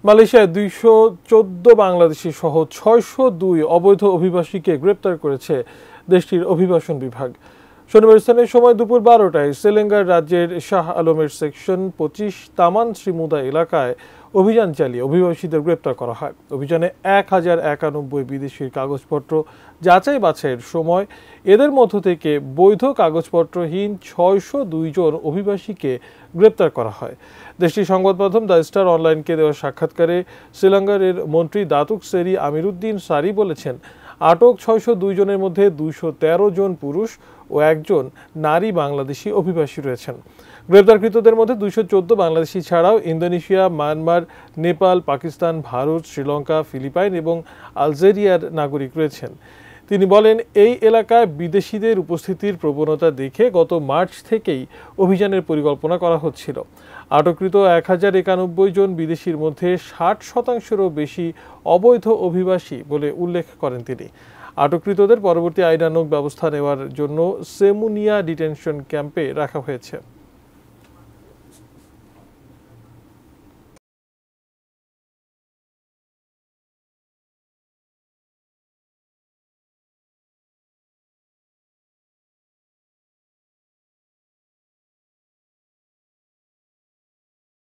মালয়েশিয়ায় ২১৪ বাংলাদেশি সহ ৬০২ অবৈধ অভিবাসীকে গ্রেপ্তার করেছে দেশটির অভিবাসন বিভাগ। শনিবার স্থানীয় সময় দুপুর ১২টায় সেলেঙ্গার রাজ্যের শাহ আলমের সেকশন ২৫ তামান শ্রীমুদা এলাকায় অভিযান চালিয়ে অভিবাসীদের গ্রেপ্তার করা হয়। অভিযানে ১,০৯১ বিদেশির কাগজপত্র যাচাই বাছাইয়ের সময় এদের মধ্য থেকে বৈধ কাগজপত্রহীন ৬০২ জন অভিবাসীকে গ্রেপ্তার করা হয়। দেশটির সংবাদ মাধ্যম দ্য স্টার অনলাইনকে দেওয়া সাক্ষাৎকারে শ্রীলঙ্কার মন্ত্রী দাতুক সেরি আমিরুদ্দিন সারি বলেছেন, আটক ৬০২ জনের মধ্যে ২১৩ জন পুরুষ ও একজন নারী বাংলাদেশি অভিবাসী রয়েছেন। গ্রেপ্তারকৃতদের মধ্যে ২১৪ বাংলাদেশি ছাড়াও Indonesia, Myanmar, Nepal, Pakistan, Bharat, Sri Lanka, Philippines এবং আলজেরিয়ার নাগরিক রয়েছেন। তিনি বলেন, এই এলাকায় বিদেশিদের উপস্থিতির প্রবণতা দেখে গত মার্চ থেকেই অভিযানের পরিকল্পনা করা হচ্ছিল। আটককৃত ১,০৯১ জন বিদেশির মধ্যে ৬০%-রও বেশি অবৈধ অভিবাসী বলে উল্লেখ করেন তিনি। আটককৃতদের পরবর্তী আইনানুগ ব্যবস্থা নেওয়ার জন্য সেমুনিয়া ডিটেনশন ক্যাম্পে রাখা হয়েছে।